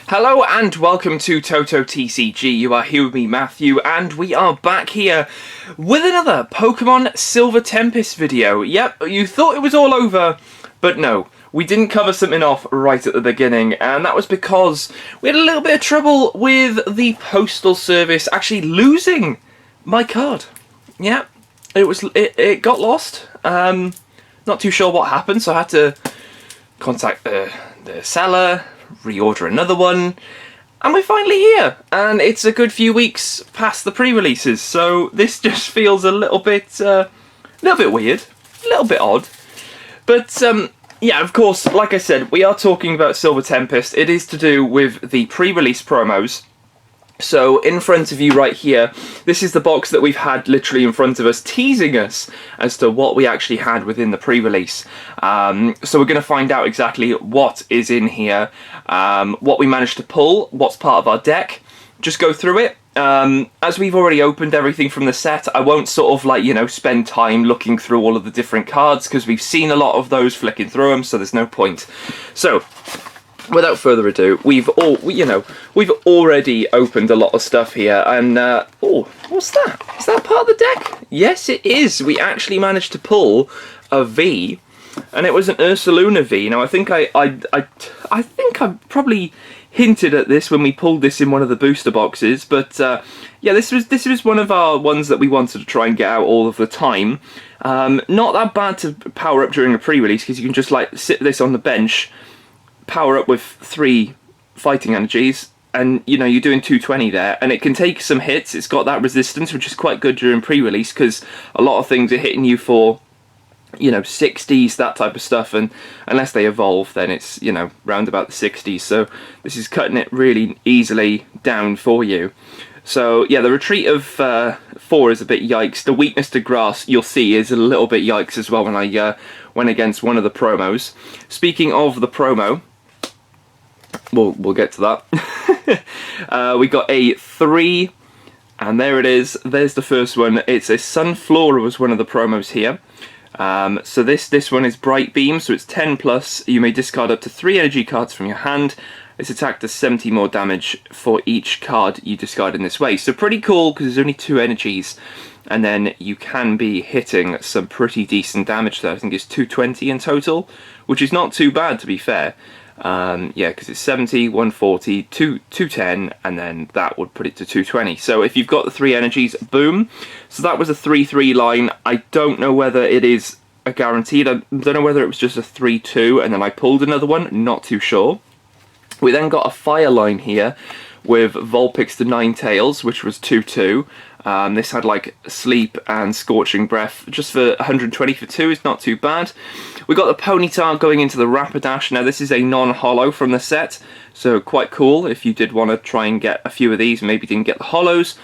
Hello and welcome to TotoTCG. You are here with me, Matthew, and we are back here with another Pokemon Silver Tempest video. Yep, you thought it was all over, but no. We didn't cover something off right at the beginning, and that was because we had a little bit of trouble with the Postal Service actually losing my card. Yeah, it got lost. Not too sure what happened, so I had to contact the seller, reorder another one, and we're finally here. And it's a good few weeks past the pre-releases, so this just feels a little bit weird, a little bit odd. But yeah, of course, like I said, we are talking about Silver Tempest. It is to do with the pre-release promos. So in front of you right here, this is the box that we've had literally in front of us, teasing us as to what we actually had within the pre-release. So we're going to find out exactly what is in here, what we managed to pull, what's part of our deck, just go through it. As we've already opened everything from the set, I won't sort of like, spend time looking through all of the different cards because we've seen a lot of those flicking through them, so there's no point. So without further ado, we've already opened a lot of stuff here, and oh, what's that? Is that part of the deck? Yes, it is. We actually managed to pull a V, and it was an Ursaluna V. Now, I think I probably hinted at this when we pulled this in one of the booster boxes, but yeah, this was one of our ones that we wanted to try and get out all of the time. Not that bad to power up during a pre-release because you can just like sit this on the bench, power up with 3 fighting energies, and you're doing 220 there, and it can take some hits. It's got that resistance, which is quite good during pre-release because a lot of things are hitting you for 60s, that type of stuff, and unless they evolve, then it's round about the 60s. So this is cutting it really easily down for you. So yeah, the retreat of 4 is a bit yikes. The weakness to grass, you'll see, is a little bit yikes as well when I went against one of the promos. Speaking of the promo, we'll get to that. We got a 3, and there it is. There's the first one. It's a Sunflora was one of the promos here. So this one is Bright Beam, so it's 10 plus. You may discard up to 3 energy cards from your hand. This attack does 70 more damage for each card you discard in this way. So pretty cool because there's only 2 energies, and then you can be hitting some pretty decent damage there. I think it's 220 in total, which is not too bad to be fair. Yeah, because it's 70, 140, 210, and then that would put it to 220. So if you've got the 3 energies, boom. So that was a 3-3 line. I don't know whether it is a guaranteed. I don't know whether it was just a 3-2, and then I pulled another one. Not too sure. We then got a fire line here with Vulpix to Ninetales, which was 2-2. This had like Sleep and Scorching Breath. Just for 120 for 2 is not too bad. We got the Ponyta going into the Rapidash. Now this is a non-holo from the set, so quite cool if you did want to try and get a few of these and maybe didn't get the holos.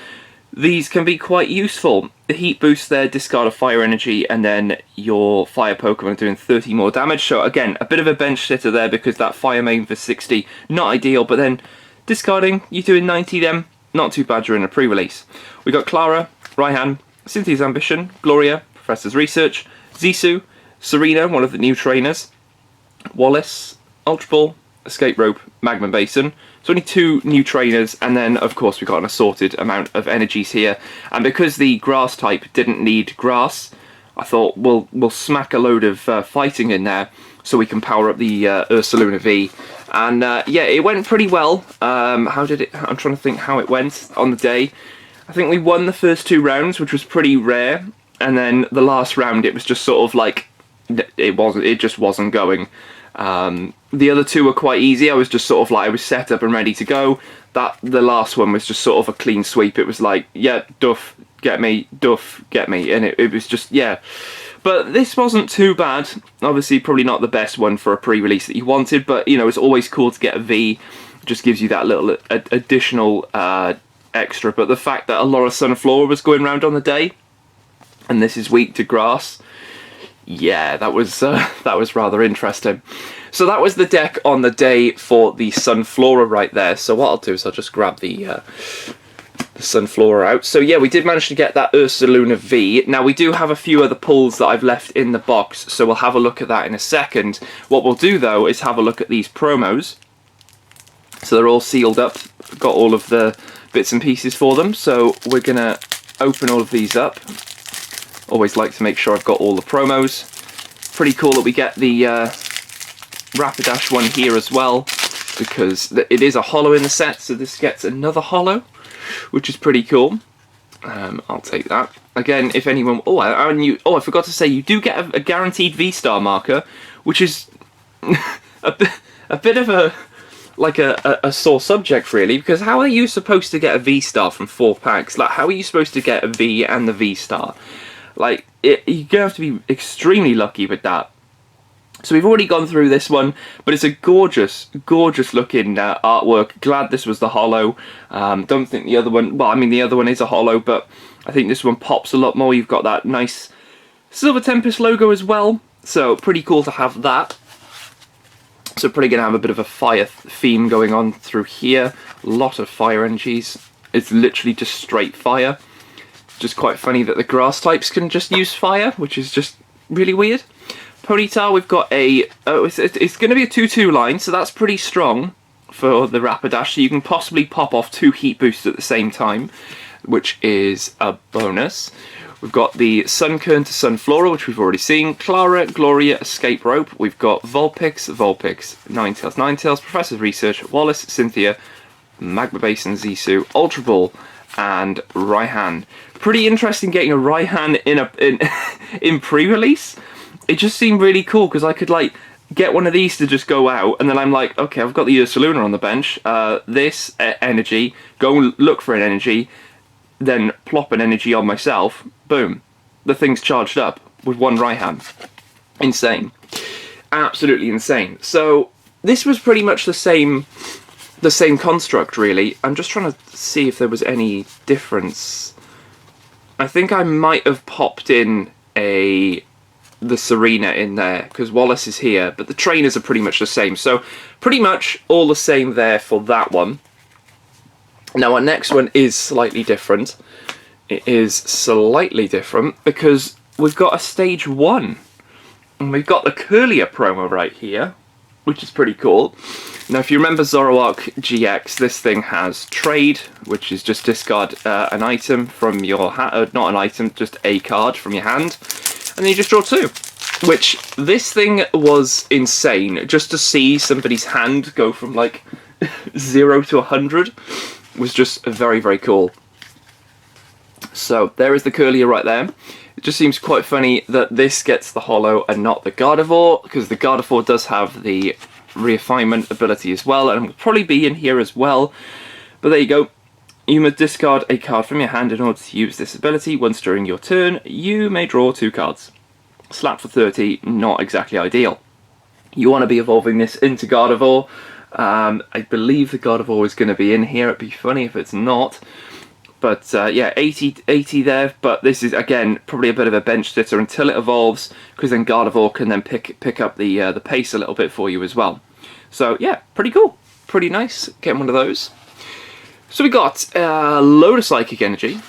These can be quite useful. The heat boost there, discard a fire energy, and then your fire Pokemon doing 30 more damage. So again, a bit of a bench sitter there because that fire main for 60, not ideal, but then discarding, you're doing 90 then, not too bad during a pre-release. We got Clara, Raihan, Cynthia's Ambition, Gloria, Professor's Research, Zissou, Serena, one of the new trainers, Wallace, Ultra Ball, Escape Rope, Magma Basin. So only 2 new trainers, and then of course we got an assorted amount of energies here. And because the grass type didn't need grass, I thought we'll smack a load of fighting in there so we can power up the Ursaluna V. And yeah, it went pretty well. How did it? I'm trying to think how it went on the day. I think we won the first 2 rounds, which was pretty rare, and then the last round it was just sort of like it just wasn't going. The other 2 were quite easy. I was just sort of like, I was set up and ready to go. The last one was just sort of a clean sweep. It was like, yeah, duff, get me, duff, get me, and it was just, yeah. But this wasn't too bad. Obviously, probably not the best one for a pre-release that you wanted, but it's always cool to get a V. It just gives you that little additional extra. But the fact that a lot of Sunflora was going around on the day, and this is weak to grass, yeah, that was rather interesting. So that was the deck on the day for the Sunflora right there. So what I'll do is I'll just grab the Sunflora out. So yeah, we did manage to get that Ursaluna V. Now we do have a few other pulls that I've left in the box, so we'll have a look at that in a second. What we'll do though is have a look at these promos. So they're all sealed up, got all of the bits and pieces for them. So we're gonna open all of these up. Always like to make sure I've got all the promos. Pretty cool that we get the Rapidash one here as well, because it is a holo in the set, so this gets another holo, which is pretty cool. I'll take that. Again, if anyone... I forgot to say, you do get a guaranteed V-Star marker, which is a bit of a sore subject, really, because how are you supposed to get a V-Star from 4 packs? Like, how are you supposed to get a V and the V-Star? Like, you're going to have to be extremely lucky with that. So we've already gone through this one, but it's a gorgeous, gorgeous looking artwork. Glad this was the holo. Don't think the other one... Well, I mean, the other one is a holo, but I think this one pops a lot more. You've got that nice Silver Tempest logo as well. So pretty cool to have that. So probably going to have a bit of a fire theme going on through here. A lot of fire energies. It's literally just straight fire. Just quite funny that the grass types can just use fire, which is just really weird. Ponyta, we've got a... it's going to be a 2-2 line, so that's pretty strong for the Rapidash. So you can possibly pop off 2 heat boosts at the same time, which is a bonus. We've got the Sunkern to Sunflora, which we've already seen. Clara, Gloria, Escape Rope. We've got Vulpix, Ninetales, Professor's Research, Wallace, Cynthia, Magma Basin, Zissou, Ultra Ball, and Raihan. Pretty interesting getting a Raihan in pre-release. It just seemed really cool because I could like get one of these to just go out, and then I'm like, okay, I've got the Ursaluna on the bench. This energy, go and look for an energy, then plop an energy on myself. Boom, the thing's charged up with 1 Raihan. Insane, absolutely insane. So this was pretty much the same construct, really. I'm just trying to see if there was any difference. I think I might have popped in the Serena in there, because Wallace is here, but the trainers are pretty much the same. So pretty much all the same there for that one. Now our next one is slightly different. It is slightly different because we've got a stage 1. And we've got the Kirlia promo right here, which is pretty cool. Now if you remember Zoroark GX, this thing has Trade, which is just discard an item from your hand, not an item, just a card from your hand. And then you just draw 2, which this thing was insane. Just to see somebody's hand go from like 0 to 100 was just very, very cool. So there is the Kirlia right there. It just seems quite funny that this gets the holo and not the Gardevoir, because the Gardevoir does have the refinement ability as well, and will probably be in here as well. But there you go. You must discard a card from your hand in order to use this ability. Once during your turn, you may draw 2 cards. Slap for 30, not exactly ideal. You want to be evolving this into Gardevoir. I believe the Gardevoir is going to be in here. It'd be funny if it's not. But yeah, 80 there. But this is, again, probably a bit of a bench sitter until it evolves, because then Gardevoir can then pick up the pace a little bit for you as well. So yeah, pretty cool. Pretty nice. Getting one of those. So we got a load of Psychic Energy.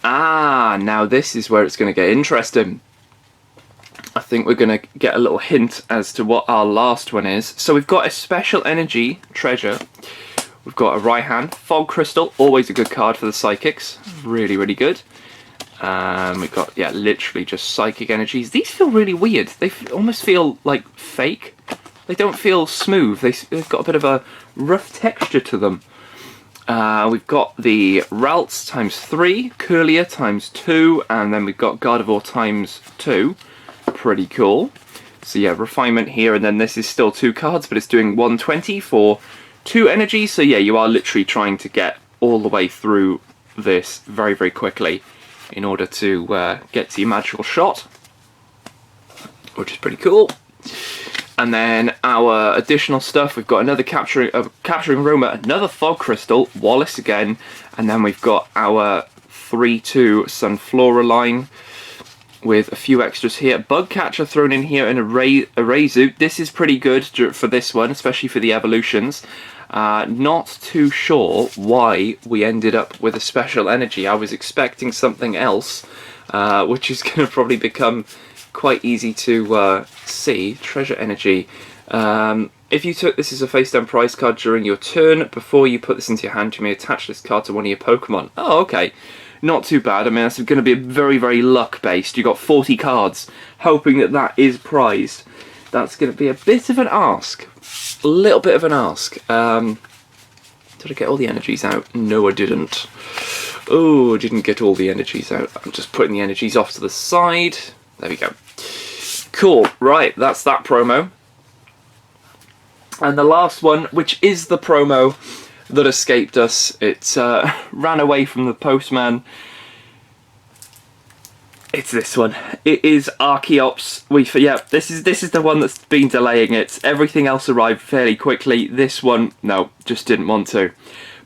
Now this is where it's going to get interesting. I think we're going to get a little hint as to what our last one is. So we've got a Special Energy Treasure. We've got a Raihan. Fog Crystal, always a good card for the Psychics. Really, really good. We've got, yeah, literally just Psychic Energies. These feel really weird. They almost feel like fake. They don't feel smooth. They've got a bit of a rough texture to them. We've got the Ralts ×3, Kirlia ×2, and then we've got Gardevoir ×2. Pretty cool. So yeah, refinement here, and then this is still 2 cards, but it's doing 120 for 2 energy. So yeah, you are literally trying to get all the way through this very, very quickly in order to get to your magical shot, which is pretty cool. And then our additional stuff, we've got another Capturing Roma, another Fog Crystal, Wallace again, and then we've got our 3-2 Sunflora line with a few extras here. Bug Catcher thrown in here and a Reizu. This is pretty good for this one, especially for the evolutions. Not too sure why we ended up with a Special Energy. I was expecting something else, which is going to probably become quite easy to see. Treasure Energy. If you took this as a face down prize card during your turn, before you put this into your hand, you may attach this card to one of your Pokemon. Oh, okay. Not too bad. I mean, that's going to be very, very luck based. You've got 40 cards, hoping that that is prized. That's going to be a bit of an ask. A little bit of an ask. Did I get all the energies out? No, I didn't. Oh, I didn't get all the energies out. I'm just putting the energies off to the side. There we go. Cool. Right, that's that promo. And the last one, which is the promo that escaped us. It ran away from the postman. It's this one. It is Archeops. Yeah, this is the one that's been delaying it. Everything else arrived fairly quickly. This one, no, just didn't want to.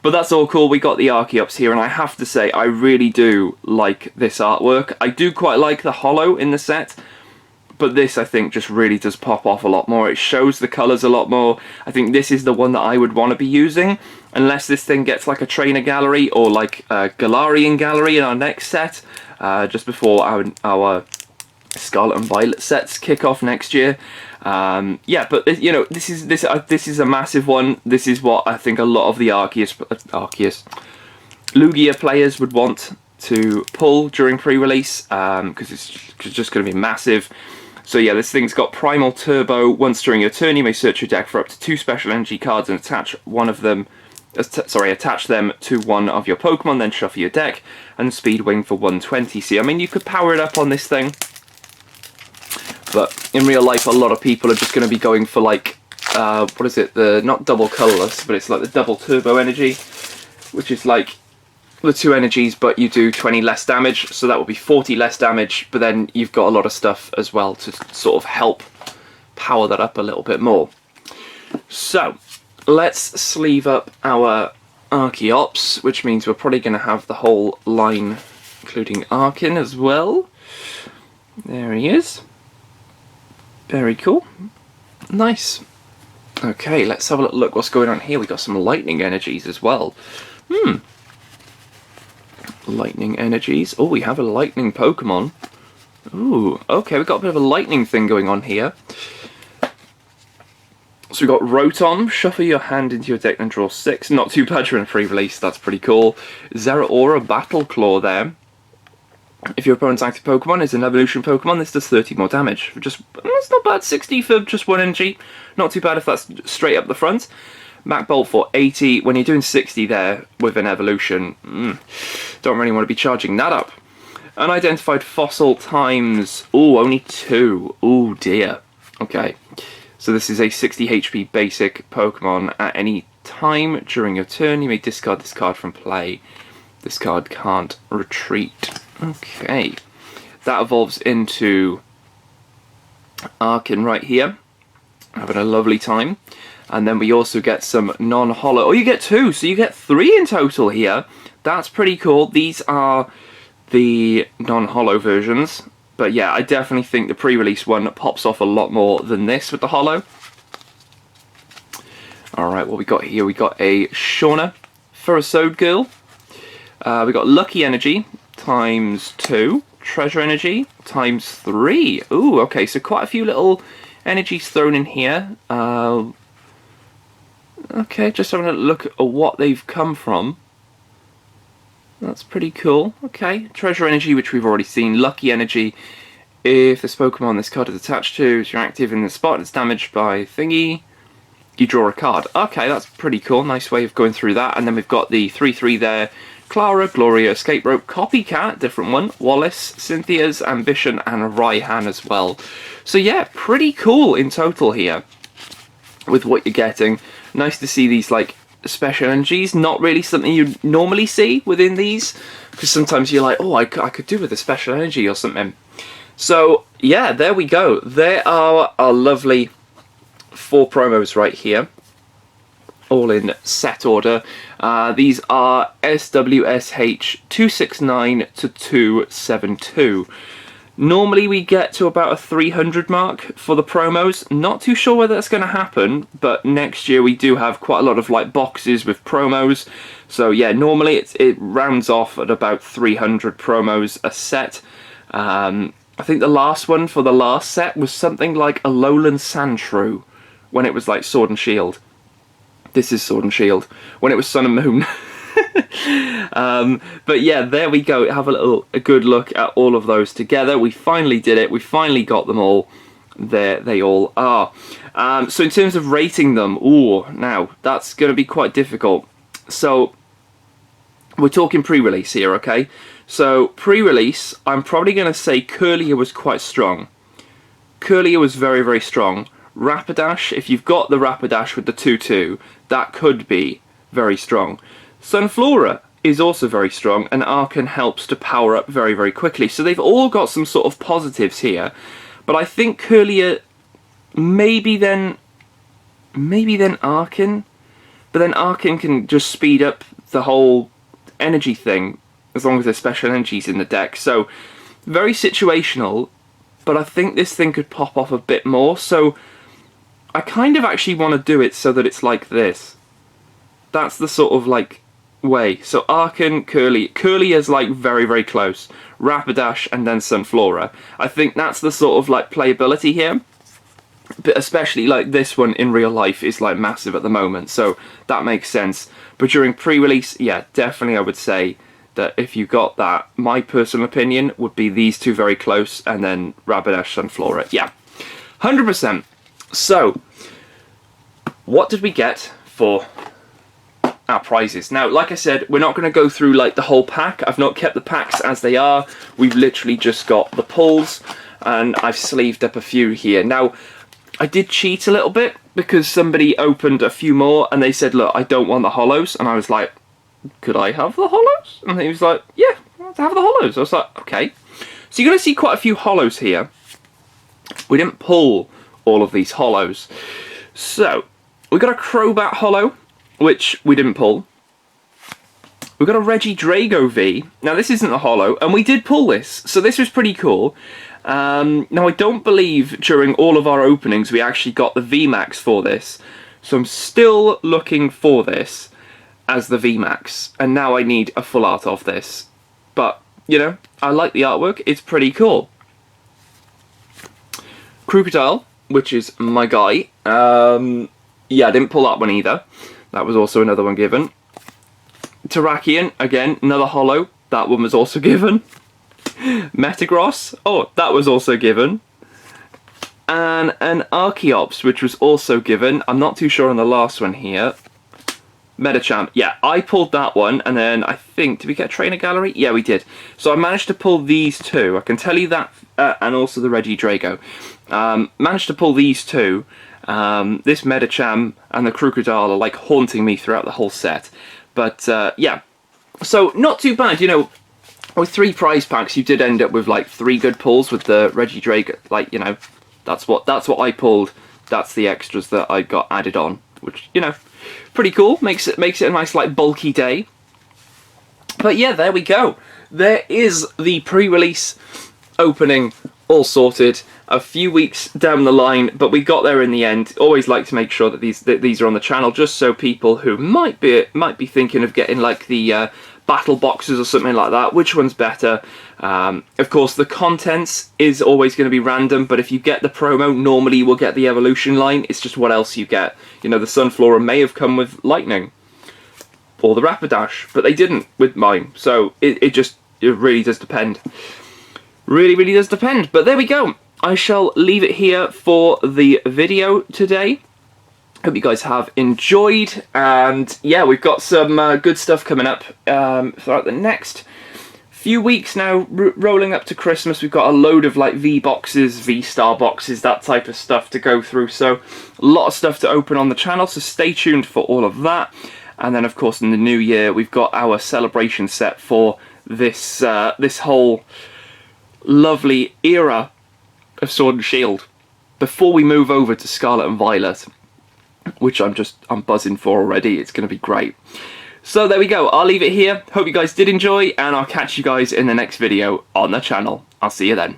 But that's all cool. We got the Archeops here, and I have to say, I really do like this artwork. I do quite like the holo in the set. But this, I think, just really does pop off a lot more. It shows the colours a lot more. I think this is the one that I would want to be using. Unless this thing gets like a trainer gallery or like a Galarian gallery in our next set. Just before our Scarlet and Violet sets kick off next year. Yeah, but you know, this is a massive one. This is what I think a lot of the Lugia players would want to pull during pre-release. Because it's just going to be massive. So yeah, this thing's got Primal Turbo. Once during your turn, you may search your deck for up to 2 special energy cards and attach them to one of your Pokemon, then shuffle your deck, and Speed Wing for 120. See, I mean, you could power it up on this thing, but in real life, a lot of people are just going to be going for like, what is it? Not double colorless, but it's like the double turbo energy, which is like the 2 energies, but you do 20 less damage, so that will be 40 less damage, but then you've got a lot of stuff as well to sort of help power that up a little bit more. So, let's sleeve up our Archeops, which means we're probably going to have the whole line, including Arkin as well. There he is. Very cool. Nice. Okay, let's have a little look what's going on here. We've got some lightning energies as well. Lightning energies. Oh, we have a lightning Pokemon. Ooh, okay, we've got a bit of a lightning thing going on here. So we've got Rotom. Shuffle your hand into your deck and draw 6. Not too bad during a pre-release, that's pretty cool. Zeraora Battle Claw there. If your opponent's active Pokemon is an evolution Pokemon, this does 30 more damage. That's not bad, 60 for just 1 energy. Not too bad if that's straight up the front. Mac Bolt for 80. When you're doing 60 there with an evolution, don't really want to be charging that up. Unidentified Fossil times, only 2. Oh dear. Okay, so this is a 60 HP basic Pokemon. At any time during your turn, you may discard this card from play. This card can't retreat. Okay, that evolves into Arkin right here, having a lovely time. And then we also get some non-holo. Oh, you get 2, so you get 3 in total here. That's pretty cool. These are the non-holo versions. But yeah, I definitely think the pre-release one pops off a lot more than this with the holo. Alright, what we got here? We got a Shauna Furisode Girl. We got Lucky Energy times 2. Treasure Energy times 3. Ooh, okay, so quite a few little energies thrown in here. Okay, just having a look at what they've come from. That's pretty cool. Okay, Treasure Energy, which we've already seen. Lucky Energy, if this Pokemon this card is attached to, if you're active in the spot and it's damaged by thingy, you draw a card. Okay, that's pretty cool. Nice way of going through that. And then we've got the 3-3 there. Clara, Gloria, Escape Rope, Copycat, different one. Wallace, Cynthia's Ambition, and Raihan as well. So yeah, pretty cool in total here with what you're getting. Nice to see these like special energies. Not really something you normally see within these, because sometimes you're like, oh, I could do with a special energy or something. So yeah, there we go. There are our lovely 4 promos right here, all in set order. These are SWSH 269 to 272. Normally we get to about a 300 mark for the promos. Not too sure whether that's going to happen, but next year we do have quite a lot of like boxes with promos. So yeah, normally it rounds off at about 300 promos a set. I think the last one for the last set was something like a Lowland Sandshrew when it was like Sword and Shield. This is Sword and Shield. When it was Sun and Moon. But yeah, there we go. Have a good look at all of those together. We finally did it. We finally got them all. There they all are. So in terms of rating them, now that's going to be quite difficult. So we're talking pre-release here, okay? So pre-release, I'm probably going to say Kirlia was quite strong. Kirlia was very, very strong. Rapidash, if you've got the Rapidash with the 2-2, that could be very strong. Sunflora is also very strong, and Archon helps to power up very, very quickly. So they've all got some sort of positives here. But I think Kirlia, maybe then Archon. But then Archon can just speed up the whole energy thing, as long as there's special energies in the deck. So, very situational, but I think this thing could pop off a bit more. So, I kind of actually want to do it so that it's like this. That's the sort of like way. So Archon, Kirlia is like very, very close. Rapidash and then Sunflora. I think that's the sort of like playability here. But especially like this one in real life is like massive at the moment. So that makes sense. But during pre-release, yeah, definitely I would say that if you got that, my personal opinion would be these two very close and then Rapidash, Sunflora. Yeah, 100%. So, what did we get for our prizes? Now, like I said, we're not going to go through like the whole pack. I've not kept the packs as they are. We've literally just got the pulls, and I've sleeved up a few here. Now, I did cheat a little bit because somebody opened a few more and they said, look, I don't want the hollows. And I was like, could I have the hollows? And he was like, yeah, I'll have the hollows. I was like, okay. So you're going to see quite a few hollows here. We didn't pull all of these hollows. So, we got a Crobat hollow, which we didn't pull. We got a Regidrago V. Now, this isn't a hollow, and we did pull this, so this was pretty cool. Now, I don't believe during all of our openings we actually got the VMAX for this, so I'm still looking for this as the VMAX, and now I need a full art of this. But, you know, I like the artwork, it's pretty cool. Crocodile, which is my guy. Yeah, I didn't pull that one either. That was also another one given. Terrakion, again, another hollow. That one was also given. Metagross, oh, that was also given. And an Archeops, which was also given. I'm not too sure on the last one here. Medicham, yeah, I pulled that one, and then I think, did we get a trainer gallery? Yeah, we did. So I managed to pull these two. I can tell you that, and also the Regidrago. Managed to pull these two. This Medicham and the Crocodile are like haunting me throughout the whole set. But yeah, so not too bad, you know. With 3 prize packs, you did end up with like 3 good pulls with the Regidrago. Like, you know, that's what I pulled. That's the extras that I got added on, which, you know, pretty cool. Makes it a nice like bulky day. But yeah, there we go. There is the pre-release opening all sorted. A few weeks down the line, but we got there in the end. Always like to make sure that these are on the channel, just so people who might be thinking of getting like the battle boxes or something like that, which one's better. Of course, the contents is always going to be random, but if you get the promo, normally you will get the evolution line. It's just what else you get. You know, the Sunflora may have come with lightning or the Rapidash, but they didn't with mine. So it really does depend. Really does depend. But there we go. I shall leave it here for the video today. Hope you guys have enjoyed, and yeah, we've got some good stuff coming up throughout the next few weeks now, rolling up to Christmas. We've got a load of like V-boxes, V-star boxes, that type of stuff to go through, so a lot of stuff to open on the channel, so stay tuned for all of that. And then of course in the new year we've got our celebration set for this this whole lovely era of Sword and Shield before we move over to Scarlet and Violet, which I'm buzzing for already. It's going to be great. So there we go. I'll leave it here. Hope you guys did enjoy, and I'll catch you guys in the next video on the channel. I'll see you then.